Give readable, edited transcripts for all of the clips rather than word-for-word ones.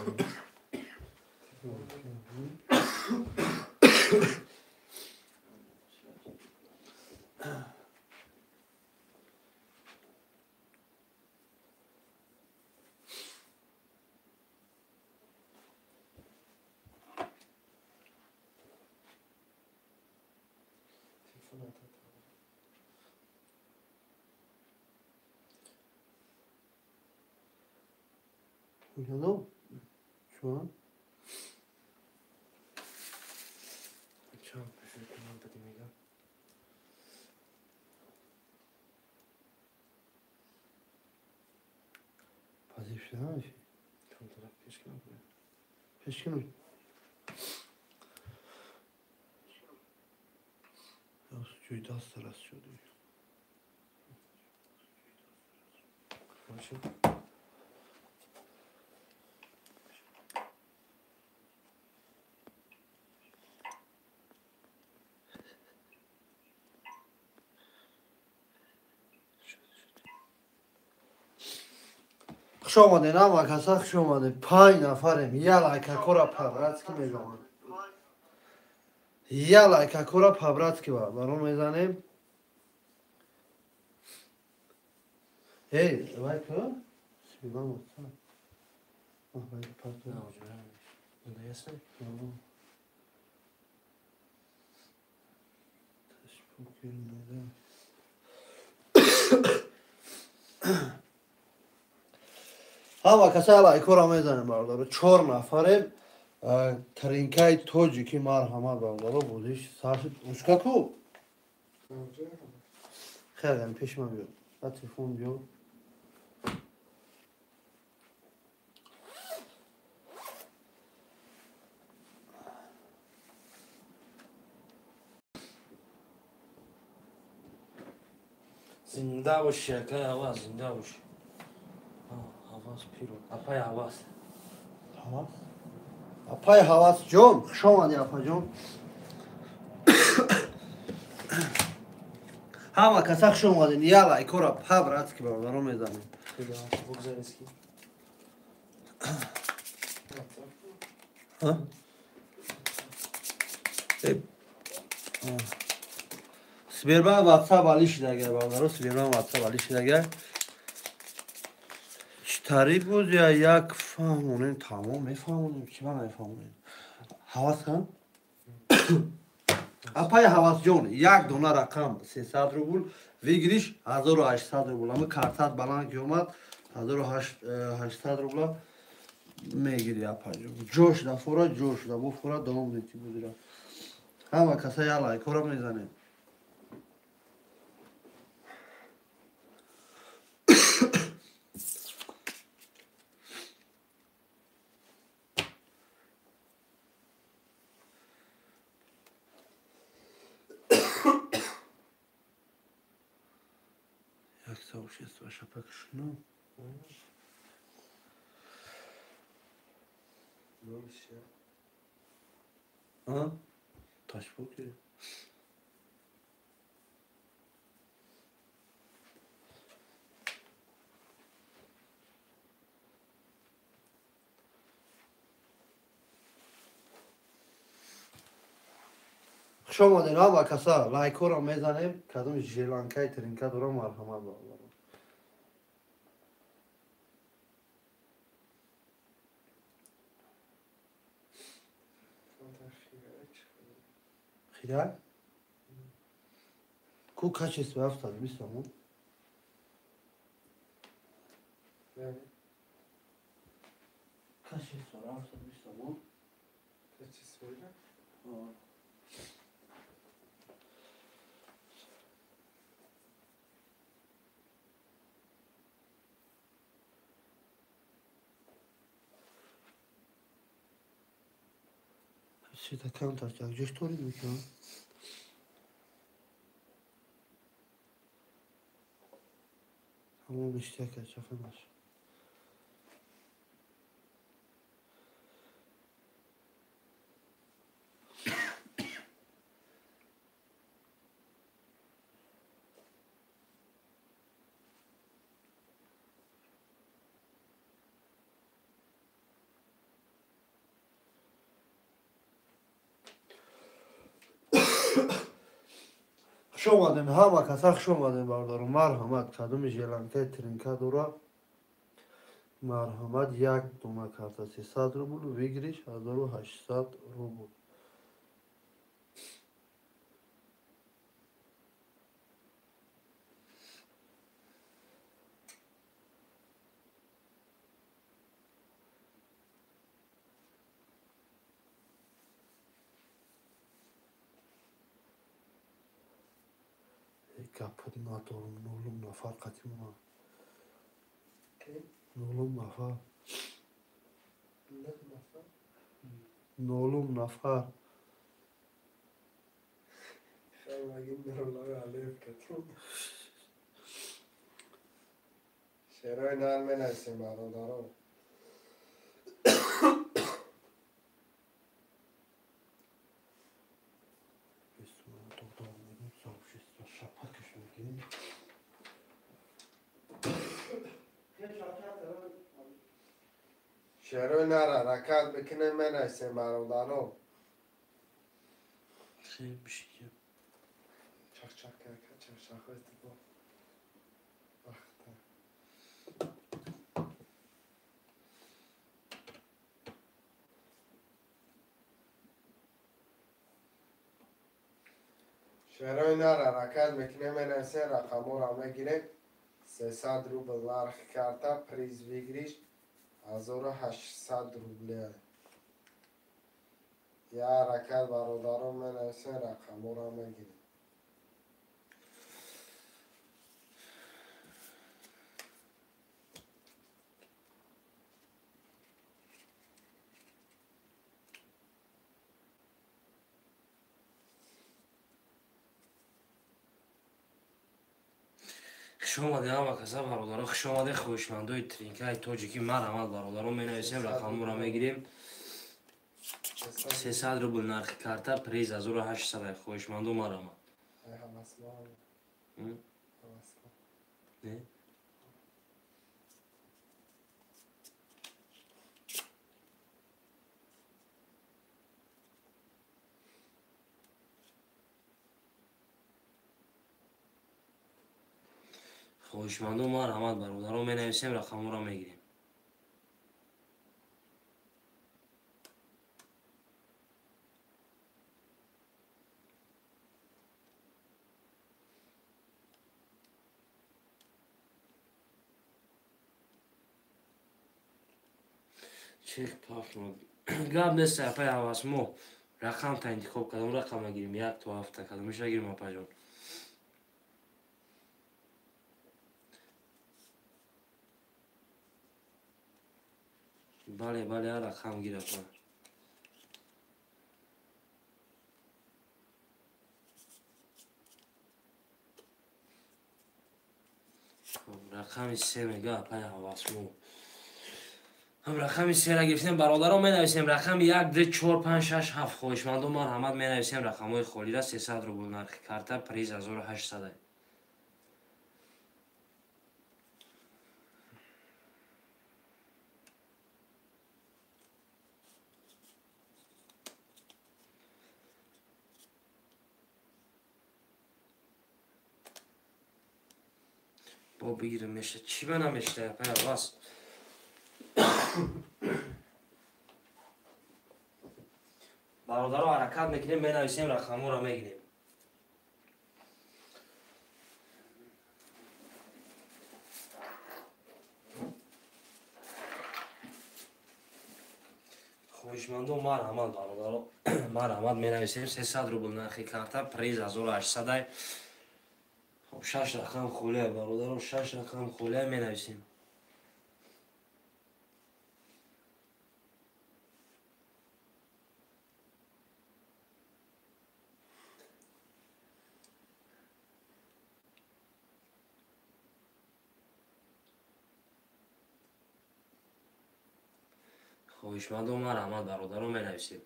Uyudu. Şu an. Çam pişirdim orada demeyle. Pazifşi ha şey. Tam taraf keşke abi. Peşkin. Ya sucuğu da hastalas şöyle. Başım. خوش آمده نه مکسا خوش آمده 5 نفریم یه لایکا کورا پبراتسکی میزنیم یه لایکا کورا پبراتسکی برام میزنیم هی لایکا سیبان بستا لایک پرتو Ne olacak? Bunda yasın. تشبیه کرده همه کسا لایکورا میزنیم بردارو 4 نفریم ترینکای توجی که مرحمت بردارو بودیش سرشت مشکا کو خیلی گم پیش من بیاد با تلفون بیاد Zinda baş şaka havas zinda baş. Havas piro. Apay havas. havas apay havas جون خوش آمدی اپا جون همه کسا خوش آمدین یه لایکورا پبراتسکی بردارو میزنیم Bir daha çok güzel eski. ها سبیربان واتساپ علی شده اگر بردارو سبیربان واتساپ علی شده اگر چطوری بود یا یک فهمونیم تمام میفهمونیم چی من نمیفهمونیم حواس کن اپای حواس جون یک دونه رقم 300 روبل ویگریش 1800 روبل اما کارتات بلند که اومد 1800 روبل میگیری اپای جون جوش دا فورا جوش دا بو فورا دوم دیتی بودیرم همه کسا یا لایکورا میزنیم یک сообщество шапакшну Ne iş ya? а ташбуки خوش آمدین ها و کسا لایکو را میزنیم کدوم ژیلانکای ترینکا دورا مرحمت بردارم خیلی؟ کو کچیست به افتاد بیستمون Yani کچیست به افتاد بیستمون kaç söyle? Sita counter tak gdzieś to robił się. Ama müşteka çafamaş. خوش آمدین همه کسا خوش آمدین بردارم مرحمت کدوم ژلنکه ترینکه دورا مرحمت یک دونه کارت 300 روبل بگیریش 1800 روبل کپت ندارم نولم نفر قدیم ما نولم نفر نولم نفر شعرهای نرم نویسیم برادران. شعرهای نرم رکت بکنه منویسیم برادران. خیلی بشه چخ چخ کرد چخ چخ با وقت شعرهای نرم رکت بکنه منویسیم رقم را میگیریم 300 روبل نرخ کرده پریز بگیریش 1800 روبله یا حرکت برادران منویسین رقم را میگیریم خوش آمده همه کسا برادران خوش آمده خوشمندای ترینکه تاجیکی مرحمت برادران مینویسیم رقم را میگیریم 300 روبل نرخ کرده پریز 1800 خوشمندو مرحمت نه خوشمندو مرحمت برادران مینویسیم رقم را میگیریم چک پاک مود گاب نیست اپای حواس مو رقم تا انتخاب کدام رقم گیریم یک تو هفته کدامش را گیریم اپا جان بله بله هر رقم گیر اپا رقم 3 میگه اپای حواس مو هم رقم 3 را گرفتیم برادران می نویسیم رقم 1 2 4 5 6 7 خوشمندان مرحمت می نویسیم رقم های خالی را 300 روبل نرخ کرده پریز 1800 با بگیرم میشه چی به نمیشته پای واس برادران حرکت میکنیم می نویسیم رقم را میگیریم خوشمندو مرحمت برادران مرحمت می نویسیم 300 روبل نرخ کرده پریز 1800 خب 6 رقم خوله برادران 6 رقم خوله می نویسیم خوشمندو مرحمت برادران می نویسیم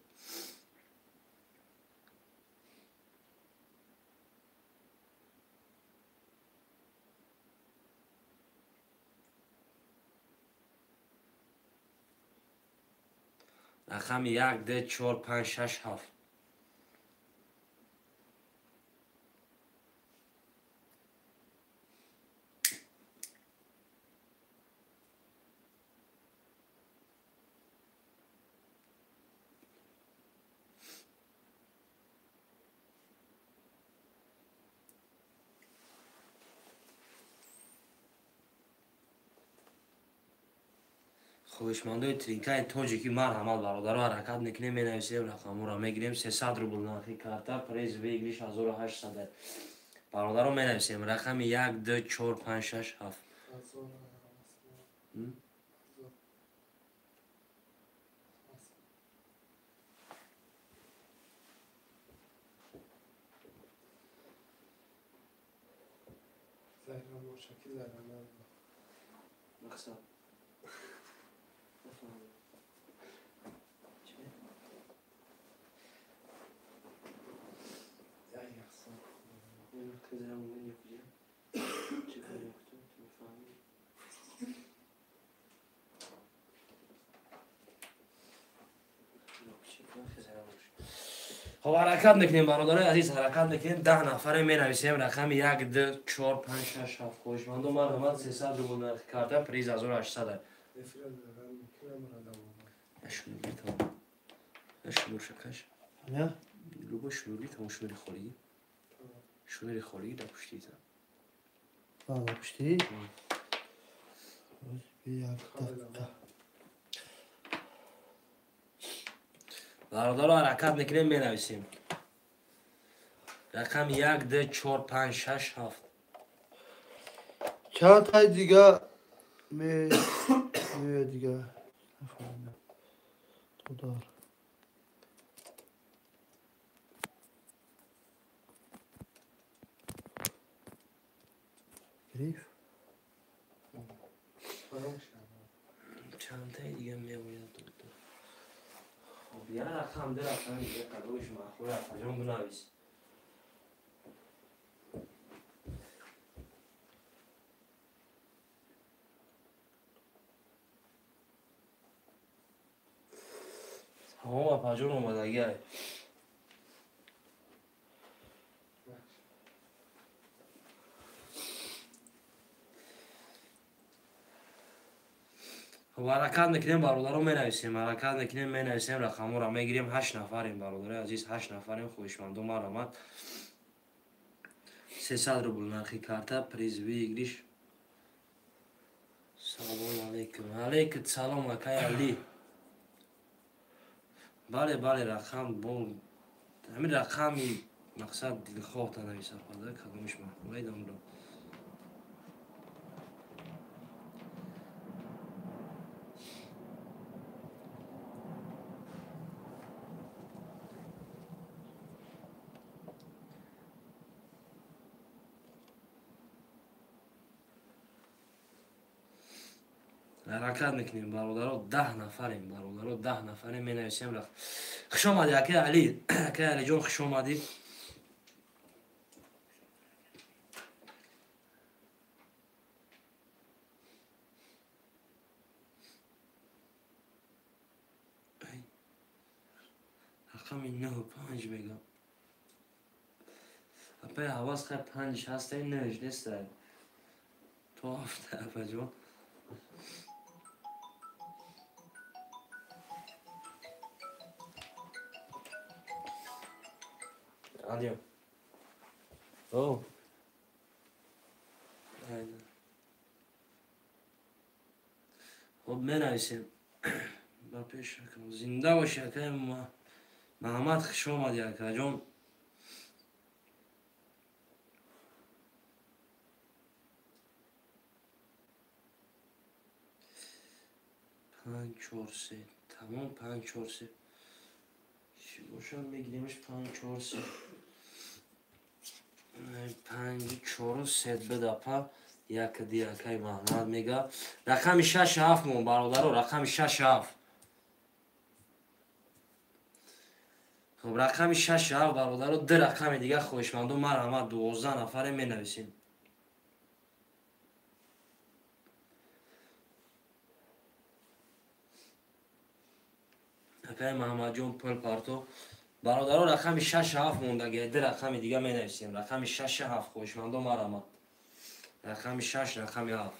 رقم 1 2 4 5 6 7 خویشمندای ترینکای تاجیکی مرحمت برادرها حرکت میکنیم مینویسیم رقم را میگیریم 300 روبل نرخی کارتا پریز ویگلیش 1800 برادرها مینویسیم رقم 1 2 4 5 6 7 مقصد خب حرکت میکنیم برادرای عزیز حرکت میکنیم 10 نفره می نویسیم رقم 1 2 4 5 6 7 خوشمندو مرحمت 300 روبل نرخ کارتا پریز 1800 شنوری تا شنور شکش نه لوبو شنوری تا شنوری خوری شنوری خوری در پشتی تا پشتی یک دقیقه برادرها حرکت میکنیم می نویسیم رقم 1 2 4 5 6 7 چند تای دیگه می دیگه نفهمیدم تو دار گریف چند تای دیگه میموند خب یه رقم ده رقم دیگه قدوش مخور افجام بنویس تمام افجام اومدگی خب حرکت میکنیم برادرها می نویسیم حرکت میکنیم می نویسیم رقم را میگیریم 8 نفریم برادرای عزیز 8 نفریم خوشمندو مرحمت 300 روبل نرخی کارتا پریز ویگلیش سلام علیکم علیکم سلام اکای علی بله رقم بون همین رقمی مقصد دلخواه تا نویسر پاده کدامش محکومه دام رو حرکت میکنیم برادرها 10 نفریم برادرها 10 نفریم می نویسیم رقم خوش آمدی اکای علی اکای علی جان خوش آمدی رقم 9 و 5 میگم اپای حواس خیلی 5 هست این نوش نیست تو هفته اپا جان علیو او خب می نویسیم با پیش کنم زنده باشه که محمد خوش آمدی اکا جان پنج چهار سه تمام 5 4 3 چی باشم میگیریمش 5 4 3 5 4 3 بده پا یک دیگه که محمد میگه رقم 6 7 مون برادرو رقم 6 7 خب رقم 6 7 برادرو ده رقم دیگه خوشمندو مرحمت 12 نفره می نویسیم اپای محمد جون پل پارتو برادرها رقم 6 7 موندگی ده رقم دیگه می نویسیم رقم 6 7 خوشمندو مرحمت رقم 6 رقم 7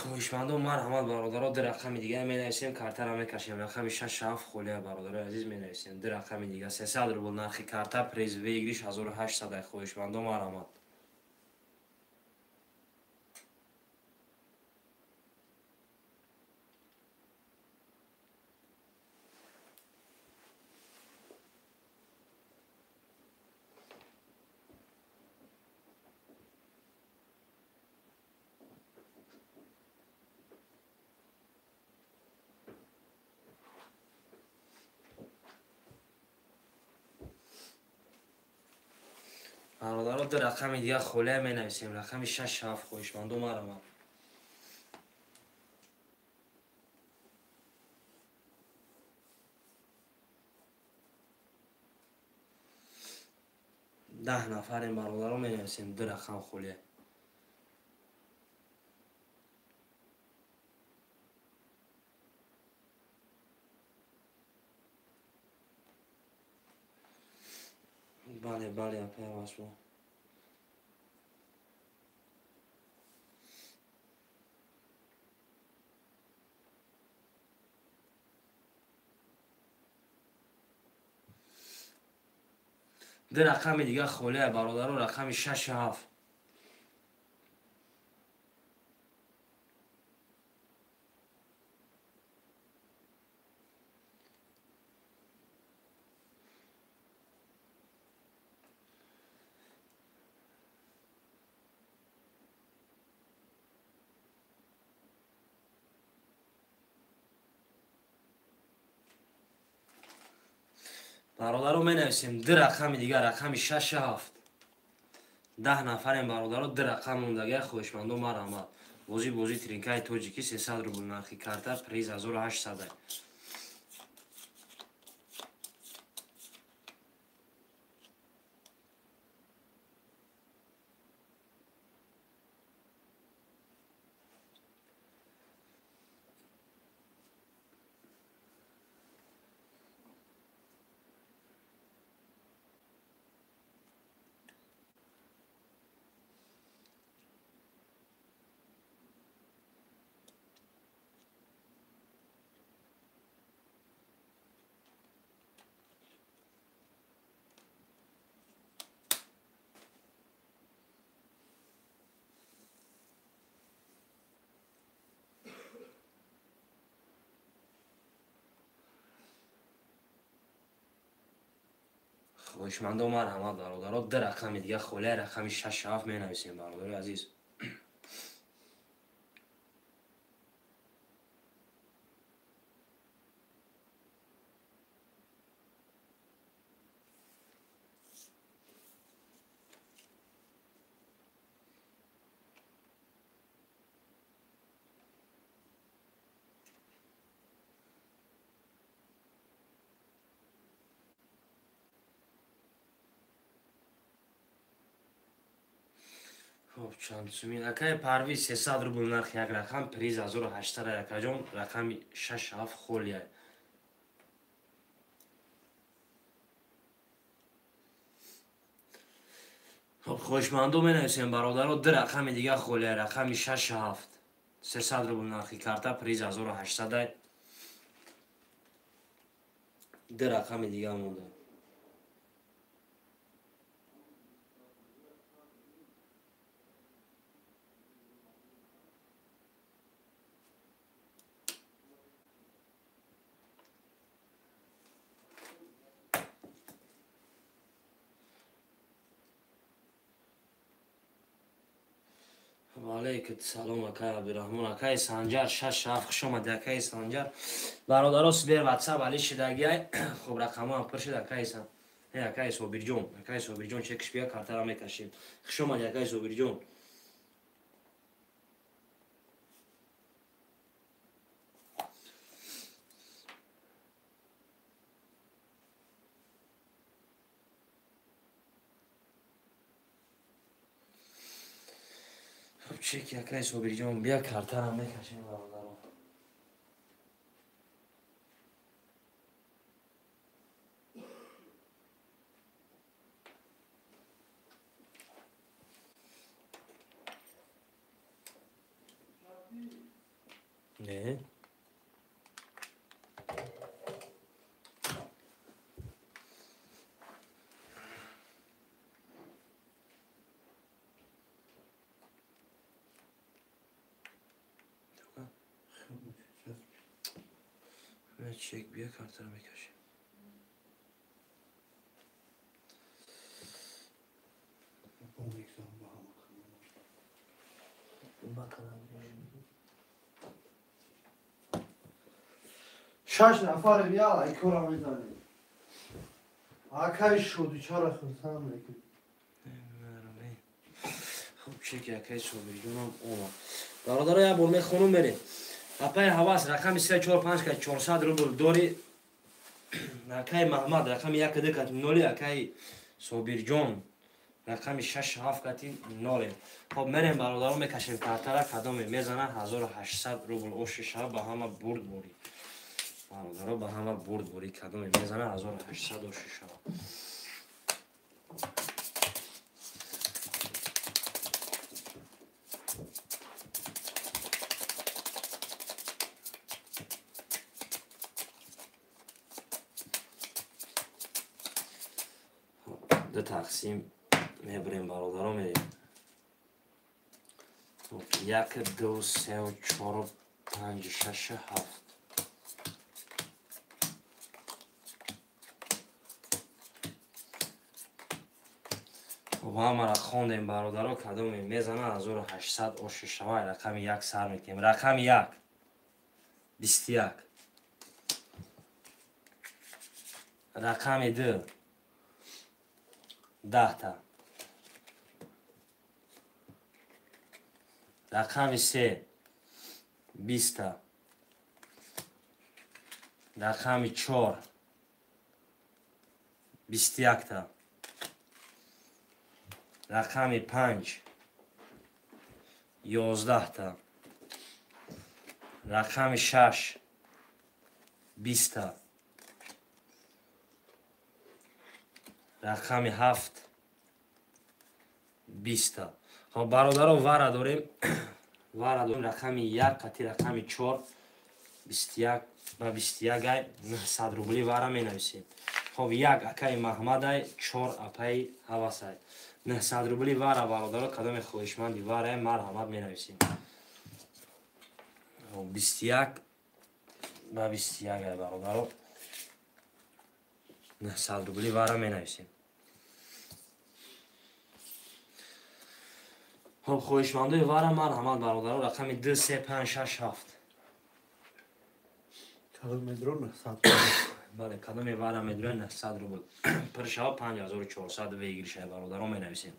خویشمندان مرحمت برادرها در رقم دیگه می نویسیم کارتر هم میکشیم رقم 6 7 خولیه برادر عزیز می نویسیم در رقم دیگه 300 روبل نرخی کارتر پریز ویگریش 1800 خویشمندان مرحمت برادرها در رقم دیگه خولیه می نویسیم رقم 6 7 خویشمندان مرحمت ده نفر این برادرها می نویسیم در رقم خولیه بله بله اپای واسمو در رقم دیگه خولیه برادرها رقم 6 7 برادرها می نویسیم در رقم دیگه رقم 6 7 10 نفر این برادرها در رقم موندگی خویشمندان مرحمت بازی ترینکای توجیکی 300 روبل نرخی کارتر پریز 1800 خویشمندان مرحمت برادرها در رقم دیگه خولیه رقم 6 7 می نویسیم برادر عزیز خب چند سومین اکای پرویز 300 روبل نرخ یک رقم پریز 1800 یک جان رقم 6 7 خولیه خب خوشمندو می نویسیم برادرها در رقم دیگه خولیه رقم 6 7 300 روبل نرخی کارتا پریز 1800 در رقم دیگه مونده علیکم سلام اکای عبدالرحمن اکای سنجر 6 7 خوش آمد اکای سنجر برادرها سبیر واتساپ علی شدگی خب رقم هم پر شد اکای صابر جون چکش بیا کارتر هم میکشیم خوش آمد اکای صابر جون چک اکای صابر جون بیا کارتر هم میکشیم برادرها نه چک بیا کارت رو بکشیم. شش نفر بیا ای کورا میزنی آکای شدی چرا خودم میکنی خوب چک یکی صبحیدونم اومد برادر یا برمی خونم بریم اپای حواس رقم 345 که 400 روبل داری اکای محمد رقم 1 دکت نولی اکای صابر جان رقم 6 7 کتی نولی خب مریم برادران میکشیم کارتر کدام میزنه 1800 روبل او شیشه به همه برد بوری برادران به همه برد بوری کدام میزنه 1800 او شیشه دو تقسیم میبریم برادران میریم 1 2 3 4 5 6 7 و همه را خوندیم برادران کدومی میزنه 1800 او شیشه های رقم 1 سر میکنیم رقم 1 21 رقم 2 10 تا رقم 3 20 تا رقم 4 21 تا رقم 5 11 تا رقم 6 20 تا رقم 7 20 تا خب برادران وره داریم رقم 1 قطی رقم 4 21 و 21 ای 900 روبلی وره می نویسیم خب 1 اکای محمد ای 4 اپای حواس ای 900 روبلی وره برادران کدام خویشمندی وره مرحمت می نویسیم 21 و 21 ای برادران 900 روبلی وره می نویسیم خب خویشمندی وره مرحمت برادران رقم 2 3 5 6 7 کدام میدرون 900 بله کدام وره میدرون 900 روبل پر شب 5400 ویگیر شه برادران می نویسیم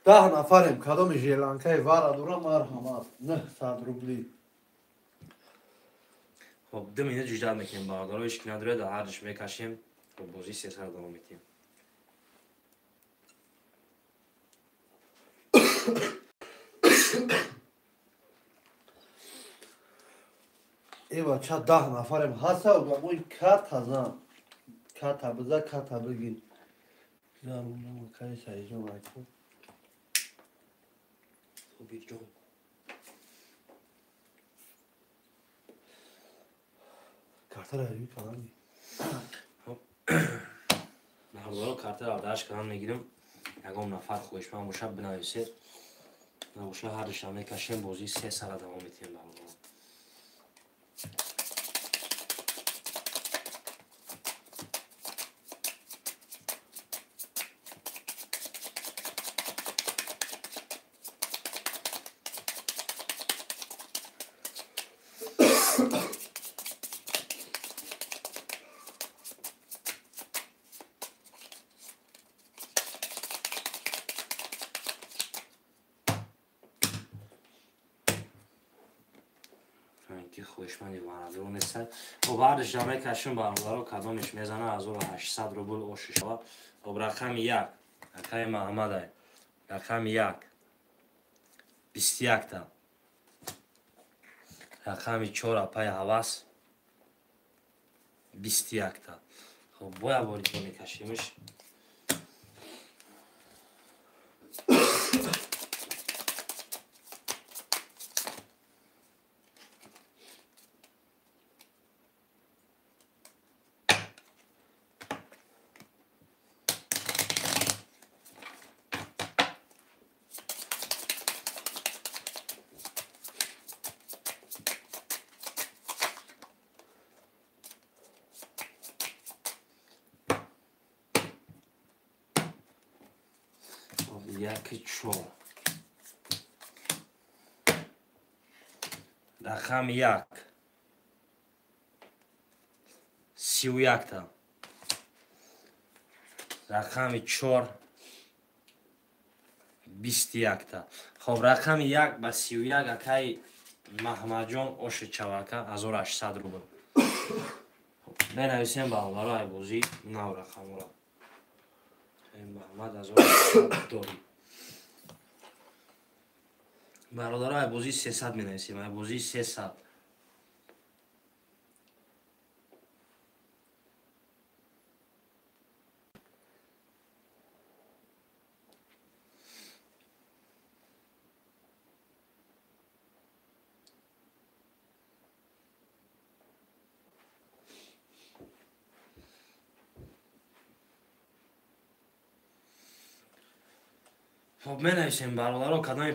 10 نفریم کدام ژیلانکای واره دورم مرحمت 900 روبلی خب 2 مینوت جوجت میکنیم برادران هیچ نداره در هرش میکشیم خب بازی 3 سر دوام میتیم ای بچه 10 نفریم هسته و بگوی کت هزم کت بزه کت بگین زرونم کاری سایجون بکن صابر جان کارتر هایی کنمی برادران کارتر آردهش کنم میگیریم یکم نفر خویشمند باشه بنویسید نباشه هر رشته میکشیم بازی 3 سر دوام میتیم برادران که خوشمندی برادران نیست و بعدش جامعه کشیم برادران کدامش میزنه 1800 روبل او شیشه و رقم 1 اکای محمد ای رقم 1 21 تا رقم 4 اپای حواس 21 تا خب باید باری تو میکشیمش 1 4 رقم 1 31 تا رقم 4 21 تا خب رقم 1 با 31 اکای محمد جان اوش چواکا 1800 روبل بنویسیم برادرای بازی نو رقم را محمد 1800 داری برادرای بازی 300 می‌نویسیم بازی 300 خب می‌نویسیم برادرها کدام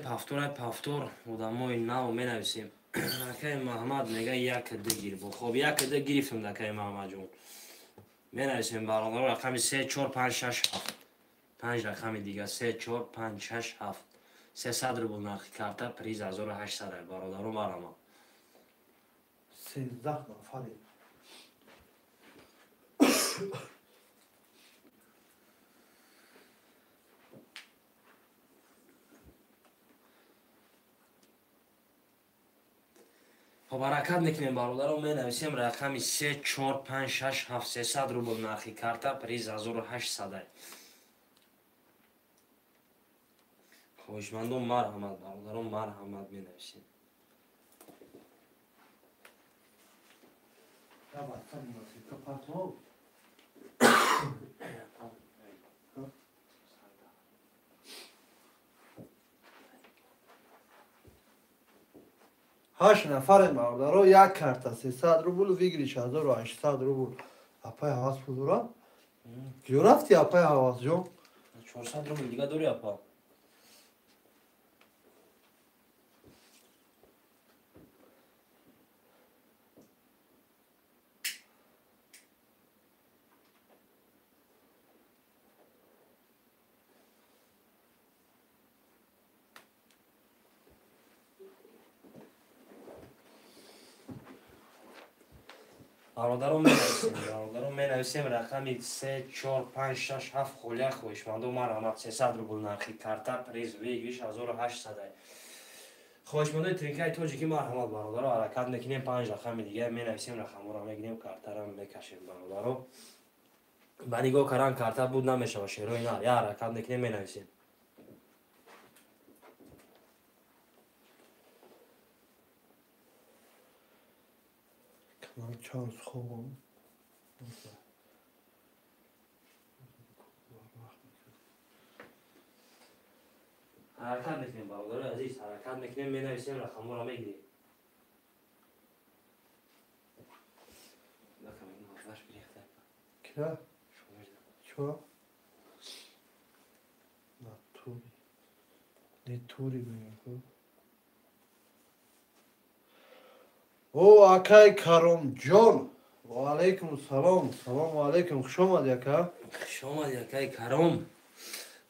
پافتور آدمای نو می‌نویسیم دکای محمد میگه یک دیگیر بود خب یک دیگه گرفتم دکای محمد جون می‌نویسیم برادرها رقم 3 4 5 6 7 5 رقم دیگه 3 4 5 6 7 300 رو بود نرخ کارتا پریز 1800 برادرها مرحبا 13 نفریم. خب حرکت میکنیم برادران می‌نویسیم رقم 3 4 5 6 7 300 رو بود نرخ کارتا پریز 1800 خوشمندم مرحمت برادران مرحمت می‌نویسیم یا بطن می‌نویسیم که پتو 8 نفر مردارو یک کارت 300 روبل ویگریش 1800 روبل اپای حواس پودورا جو رفتی اپای حواس جو 400 رو دیگه داری اپا برادران می‌نویسیم رقم 3 4 5 6 7 خولیا خوشمندم مرحمت 300 رو بود نرخ کارتا پریز ویگریش 1800 خوشمندای ترینکای توجیکی مرحمت برادرها حرکت میکنیم 5 رقم دیگه می‌نویسیم رقم رو میگیریم کارتا رو میکشیم برادرها با نگاه کردن کارتا بود نمیشه و شیروی نه یا حرکت میکنیم می‌نویسیم کنال چارلز خوبم حرکت میکنیم برادر عزیز حرکت میکنیم می‌نویسیم رقم رو میگیریم لکه این حافظش بریخته که شمیر چوا نه توری نه توری بگیم او اکای کرم جان و علیکم سلام سلام علیکم خوش آمد یکا شما یکی کرم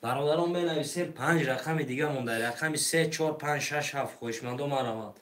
برادران بنویسیم 5 رقم دیگه مونده رقم 3 4 5 6 7 خوشمندم مرحمت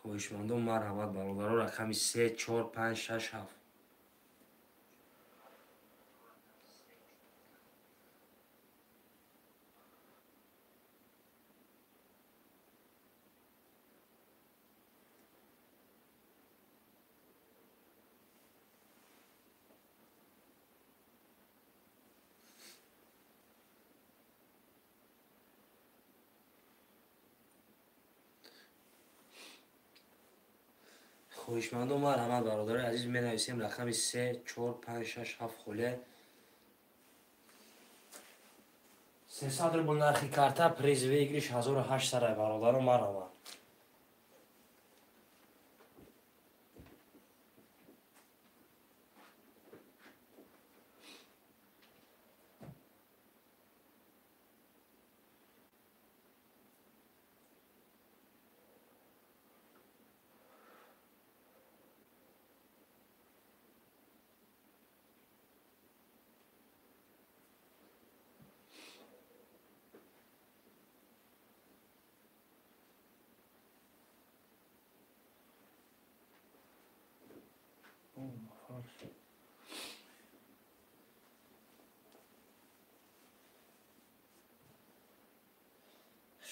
خوشمندم مرحمت برادران رقم 3 4 5 6 7 خوشمندم مرحمت برادر عزیز می‌نویسیم رقم 3 4 5 6 7 خوله 300 رو نرخ کارتا پریز ویگریش 1800 برادر مرحمت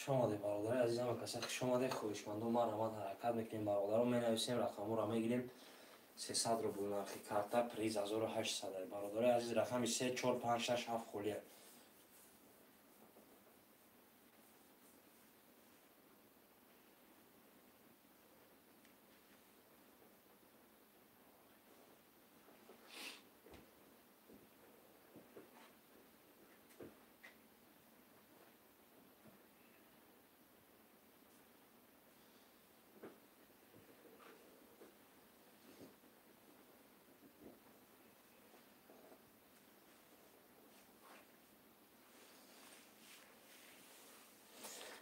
خوش آمده برادر عزیزم و کسی خوش آمده خوشمندم ما رحمت حرکت میکنیم برادرم می نویسیم رقم را میگیریم 300 روبل نرخی کارتا پریز 1800 برادر عزیز رقم 3 4 5 6 7 خالیه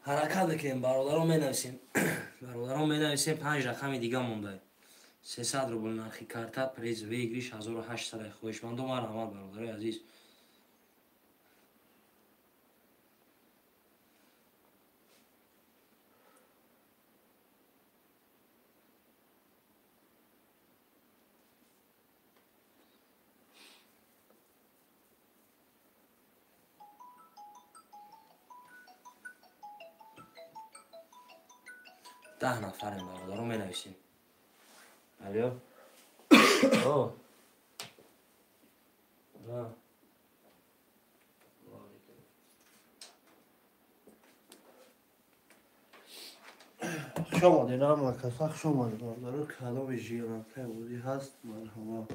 حرکت میکنیم برادرم می نویسیم برادرم می نویسیم 5 رقم دیگه مونده 300 روبل نرخی کارتا پریز ویگریش 1800 خوشمندم ما رحمت برادر عزیز ده نفریم برادرم می نویسیم الو اوه نه خوش آمده نام و کسی خوش آمده برادر کلام ژیرانته بودی هست مرحبا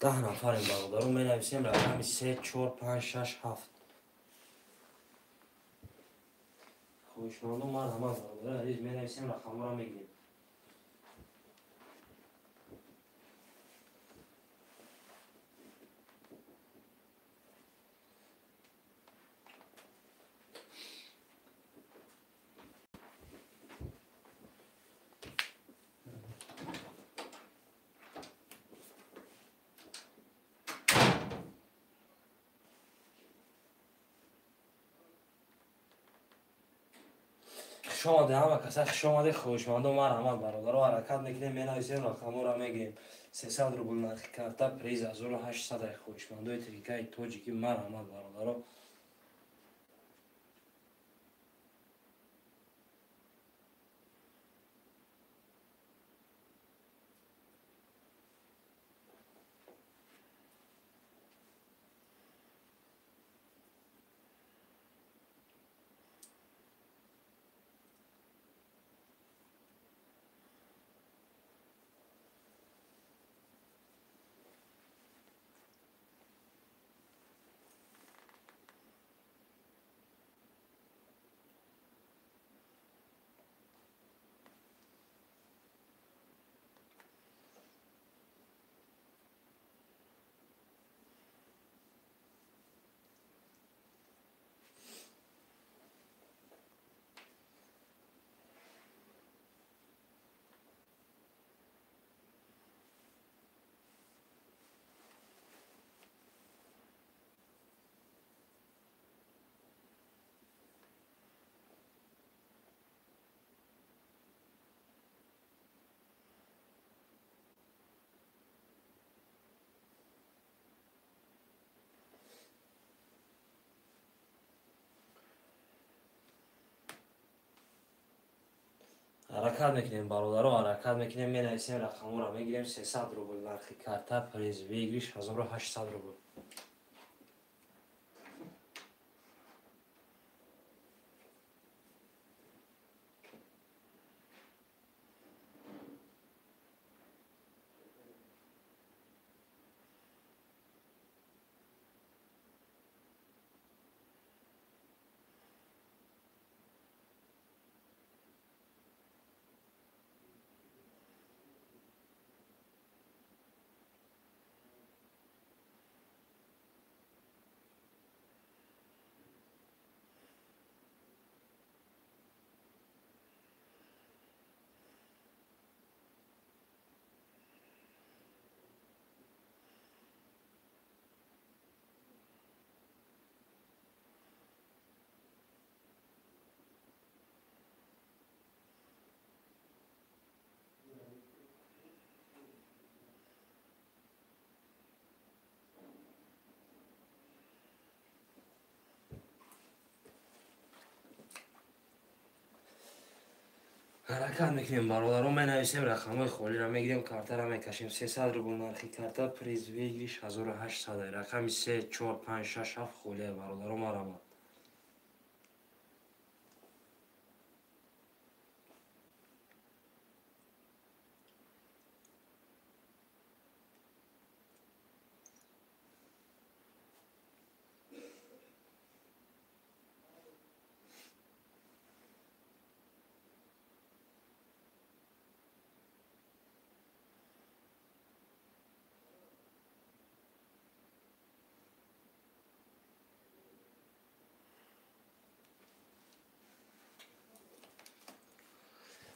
ده نفریم برادرم می نویسیم رقم 3 4 5 6 7 خوشمندم ما رحمت برادر عزیز می نویسیم رقم را میگیریم خوش آمده همه کسی خوش آمده خوشمندم ما رحمت برادر و حرکت میکنیم می نویسیم رقم را میگیریم 300 روبل نرخی کارتا پریز 1800 خوشمندوی تریکای توجیکی ما رحمت برادر حرکت میکنیم برادر و حرکت میکنیم می نویسیم رقم را میگیریم 300 روبل نرخی کارتا پریز ویگریش 1800 روبل حرکت میکنیم برادران، می نویسیم رقم های خالی را میگیریم، کارت را میکشیم. 300 روبل نرخی کارت پریز ویگریش 1800. رقم 3 4 5 6 7 خالی برادران مرحمت.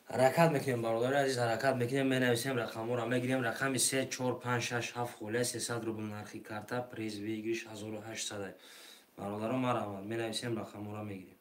حرکت میکنیم برادر عزیز، حرکت میکنیم. می نویسیم رقم ها را میگیریم. رقم 3 4 5 6 7 خالی 300 روبل نرخی کارت پریز ویگریش 1800. برادران مرحمت. می نویسیم رقم ها را میگیریم.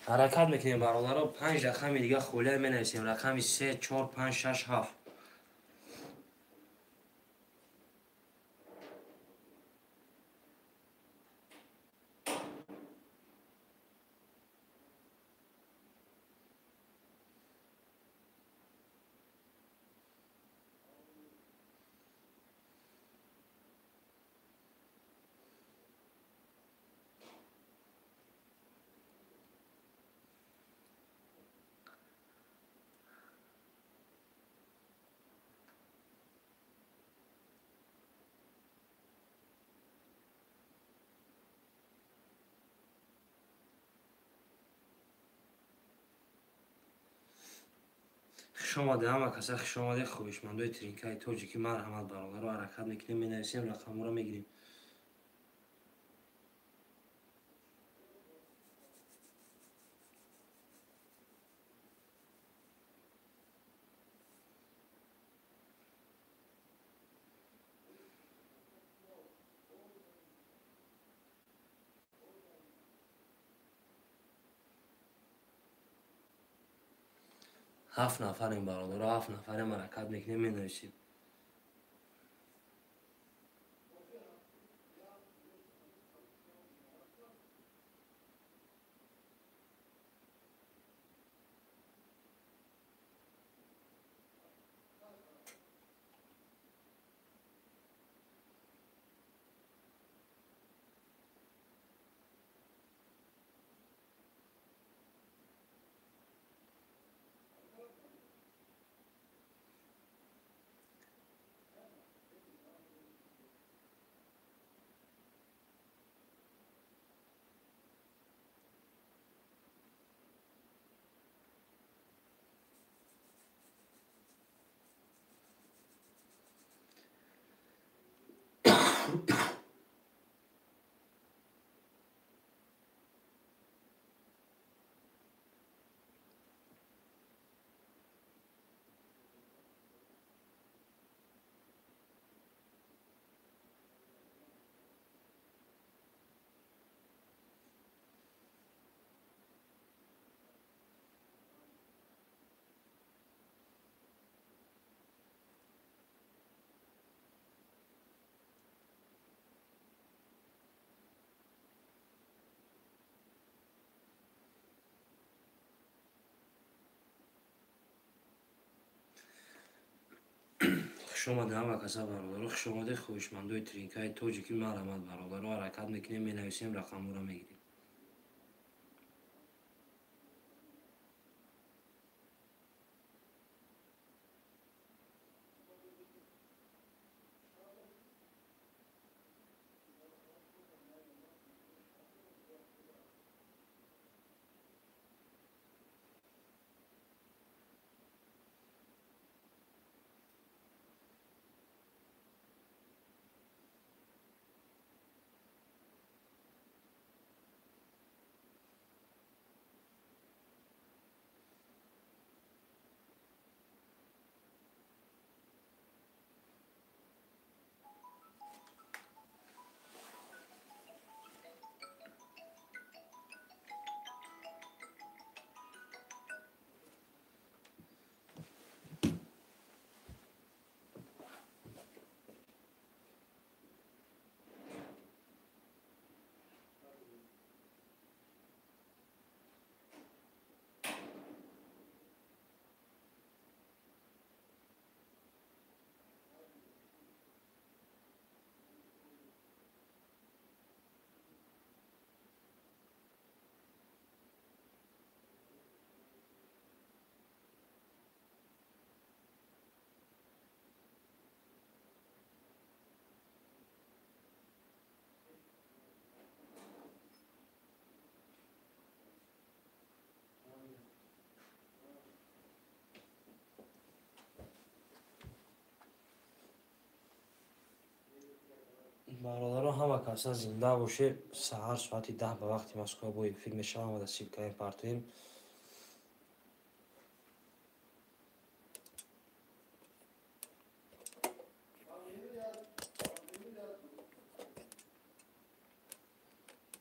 حرکت میکنیم برادران. 5 رقم دیگه خالی می نویسیم. رقم 3 4 5 6 7. خوش آمده همه کسا، خوش آمده خویشمندای ترینکای تاجیکی مرحمت برادر رو. حرکت میکنیم می نویسیم رقم رو میگیریم. هفت نفریم برادر رو، 7 نفریم. حرکت میکنیم می نویسیم. خوش آمده همه کسا برادر رو، خوش آمده خویشمندای ترینکای تاجیکی مرحمت برادر رو. حرکت میکنیم می نویسیم رقم رو میگیریم. бародаро ҳама каса зинда боше. Саҳар соати 10 ба вақти Москва бо филми шавам ва силкаем партоем.